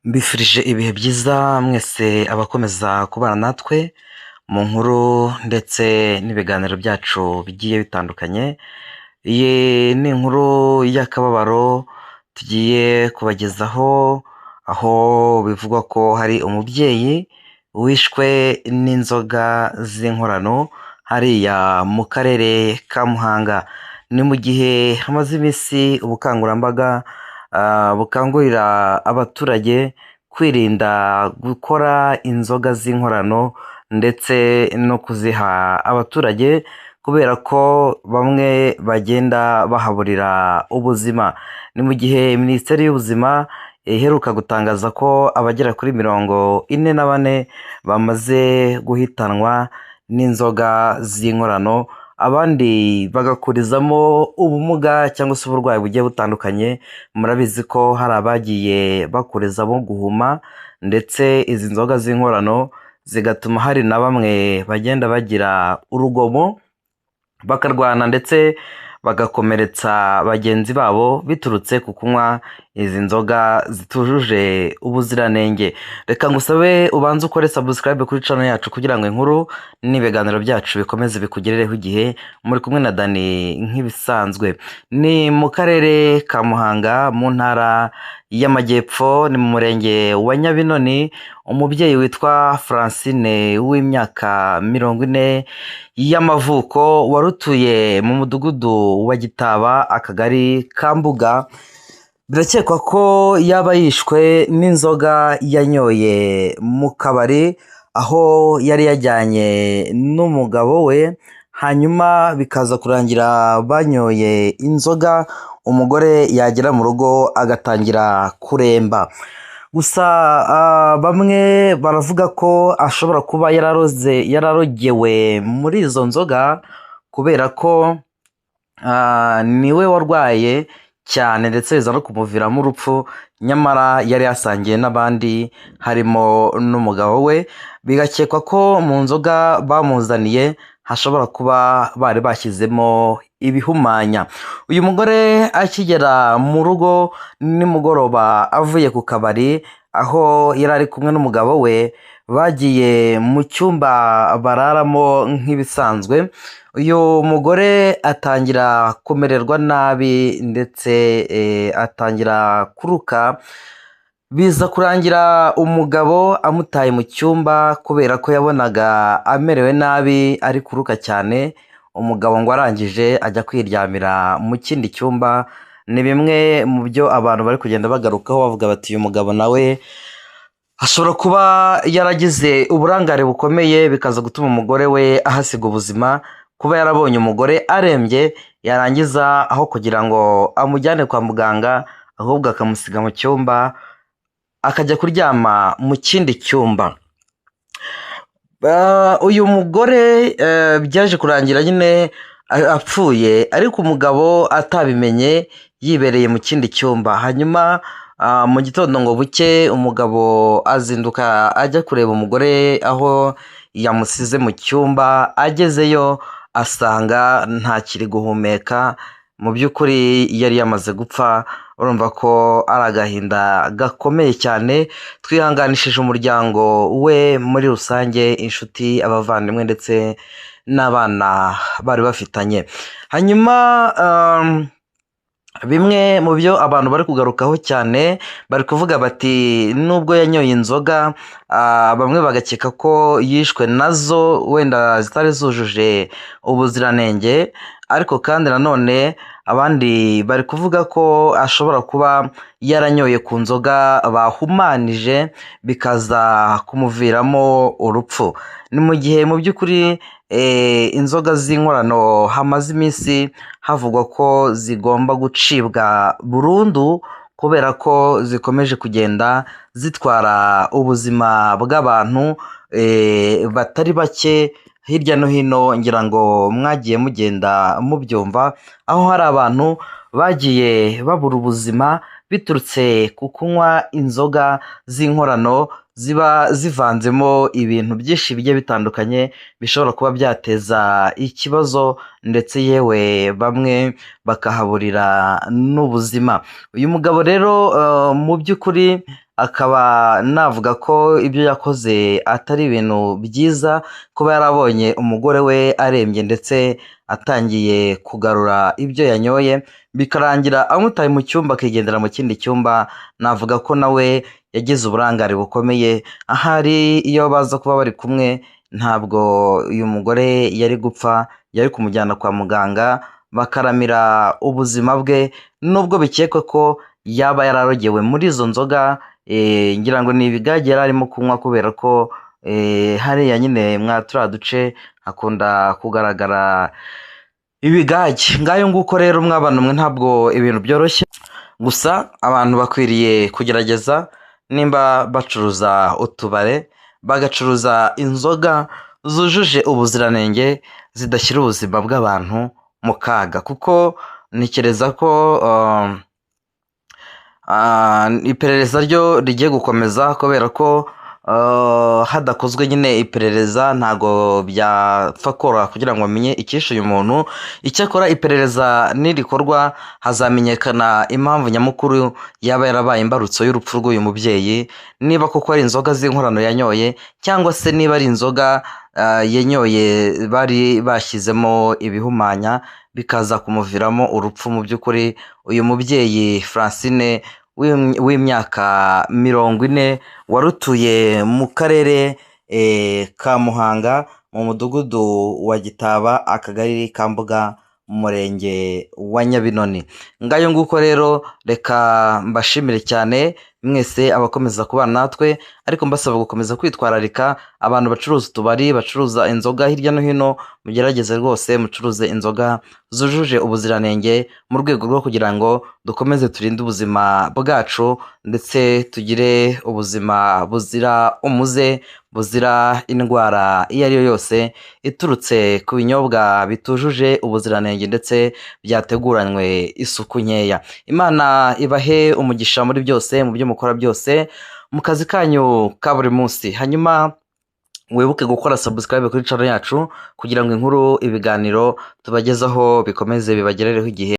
Mbifurije ibihe byiza mwese abakomeza kubana natwe mu nkuru ndetse n'ibiganiro byacu bigiye bitandukanye. Iyi ni inkuru y'akababaro tugiye kubagezaho, aho bivugwa ko hari umubyeyi wishwe n'inzoga z'inkorano hariya mu karere ka Muhanga. Ni mu gihe hamaze iminsi ubukangurambaga bukangurira abaturage kwirinda gukora inzoga z'inkorano ndetse no kuziha abaturage, kubera ko bamwe bagenda bahaburira ubuzima. Ni mu gihe Minisiteri y'Ubuzima iheruka gutangaza ko abagera kuri 44 bamaze guhitanwa n'inzoga z'inkorano, abandi bagakurizamo ubumuga cyangwa se uburwayi bugiye butandukanye. Murabizi ko hari abagiye bakurizamo guhuma, ndetse izi nzoga z'inkorano zigatuma hari na bamwe bagenda bagira urugomo, bakarwana ndetse bagakomeretsa bagenzi babo biturutse ku kunywa izi nzoga zitujuje ubuziranenge. Reka ngusabe ubanze ukore subscribe kuri channel yacu kugira ngo inkuru n'ibiganiro byacu bikomeze bikugerereho igihe. Muri kumwe na Dani nk'ibisanzwe. Ni mu karere ka Muhanga mu ntara y'Amajyepfo, ni mu murenge wa Nyabinoni. Umubyeyi witwa Francine w'imyaka 40 y'amavuko, warutuye mu mudugudu wa Gitaba, akagari ka Mbuga. Birakekwa ko yaba yishwe n'inzoga yanyoye mu kabari, aho yari yajyanye n'umugabo we, hanyuma bikaza kurangira banyoye inzoga, umugore yagera mu rugo agatangira kuremba. Gusa bamwe baravuga ko ashobora kuba yararogewe muri izo nzoga, kubera ko niwe warwaye cyane ndetse biza no kumuviramo urupfu, nyamara yari yasangiye n'abandi harimo n'umugabo we. Bigakekwa ko mu nzoga bamuzaniye hashobora kuba bari bashyizemo ibihumanya. Uyu mugore akigera mu rugo nimugoroba avuye ku kabari, aho yari ari kumwe n'umugabo we, bagiye mu cyumba bararamo nk'ibisanzwe. Uyu mugore atangira kumererwa nabi ndetse atangira kuruka, biza kurangira umugabo amutaye mu cyumba kubera ko yabonaga amerewe nabi ari kuruka cyane. Umugabo ngo arangije ajya kwiryamira mu kindi cyumba. Ni bimwe mu byo abantu bari kugenda bagarukaho bavuga bati uyu mugabo nawe ashobora kuba yaragize uburangare bukomeye, bikaza gutuma umugore we ahasiga ubuzima, kuba yarabonye umugore arembye, yarangiza aho kugira ngo amujyane kwa muganga, ahubwo akamusiga mu cyumba akajya kuryama mu kindi cyumba. Uyu mugore byaje kurangira nyine apfuye, ariko umugabo atabimenye, yibereye mu kindi cyumba. Hanyuma mu gitondo ngo buke, umugabo azinduka ajya kureba umugore aho yamusize mu cyumba. Agezeyo asanga ntakiri guhumeka, mu by'ukuri yari yamaze gupfa. Urumva ko ari agahinda gakomeye cyane. Twihanganishije umuryango we muri rusange, inshuti, abavandimwe ndetse n'abana bari bafitanye. Hanyuma bimwe mu byo abantu bari kugarukaho cyane, bari kuvuga bati nubwo yanyoye inzoga, bamwe bagakeka ko yishwe nazo wenda zitari zujuje ubuziranenge, ariko kandi nanone abandi bari kuvuga ko ashobora kuba yaranyoye ku nzoga bahumanije, bikaza kumuviramo urupfu. Ni mu gihe mu by'ukuri inzoga z'inkorano hamaze iminsi havugwa ko zigomba gucibwa burundu, kubera ko zikomeje kugenda zitwara ubuzima bw'abantu batari bake hirya no hino. Ngira ngo mwagiye mugenda mubyumva, aho hari abantu bagiye babura ubuzima biturutse ku kunywa inzoga z'inkorano ziba zivanzemo ibintu byinshi bigiye bitandukanye, bishobora kuba byateza ikibazo ndetse yewe bamwe bakahaburira n'ubuzima. Uyu mugabo rero mu by'ukuri akaba navuga ko ibyo yakoze atari ibintu byiza, kuba yarabonye umugore we arembye ndetse atangiye kugarura ibyo yanyoye, bikarangira amutaye mu cyumba akigendera mu kindi cyumba. Navuga ko nawe yagize uburangare bukomeye, ahari iyo baza kuba bari kumwe ntabwo uyu mugore yari gupfa, yari kumujyana kwa muganga bakaramira ubuzima bwe, nubwo bikekwa ko yaba yararogewe muri izo nzoga. Ngira ngo ni ibigage yari arimo kunywa, kubera ko hariya nyine mwa turiya duce hakunda kugaragara ibigage. Ngayo nguko rero mwabana mwe, ntabwo ibintu byoroshye, gusa abantu bakwiriye kugerageza, nimba bacuruza utubare bagacuruza inzoga zujuje ubuziranenge, zidashyira ubuzima bw'abantu mu kaga, kuko ntekereza ko iperereza ryo rigiye gukomeza, kubera ko hadakozwe nyine iperereza ntago byapfa koroha kugira ngo bamenye icyishe uyu muntu. Icyakora iperereza nirikorwa hazamenyekana impamvu nyamukuru yaba yarabaye imbarutso y'urupfu rw'uyu mubyeyi, niba koko ari inzoga z'inkorano yanyoye, cyangwa se niba ari inzoga yanyoye bari bashyizemo ibihumanya bikaza kumuviramo urupfu. Mu by'ukuri uyu mubyeyi Francine w'imyaka 40 warutuye mu karere ka Muhanga, mu mudugudu wa Gitaba, akagari ka Mbuga, mu murenge wa Nyabinoni. Ngayo nguko rero, reka mbashimire cyane mwese abakomeza kubana natwe, ariko mbasaba gukomeza kwitwararika. Abantu bacuruza utubari, bacuruza inzoga hirya no hino, mugerageze rwose mucuruze inzoga zujuje ubuziranenge, mu rwego rwo kugira ngo dukomeze turinde ubuzima bwacu, ndetse tugire ubuzima buzira umuze, buzira indwara iyo ari yo yose iturutse ku binyobwa bitujuje ubuziranenge ndetse byateguranywe isuku nkeya. Imana ibahe umugisha muri byose, mu byo mukora byose, mu kazi kanyu ka buri munsi. Hanyuma wibuke gukora subscribe kuri channel yacu, kugira ngo inkuru, ibiganiro tubagezaho bikomeze bibagerereho igihe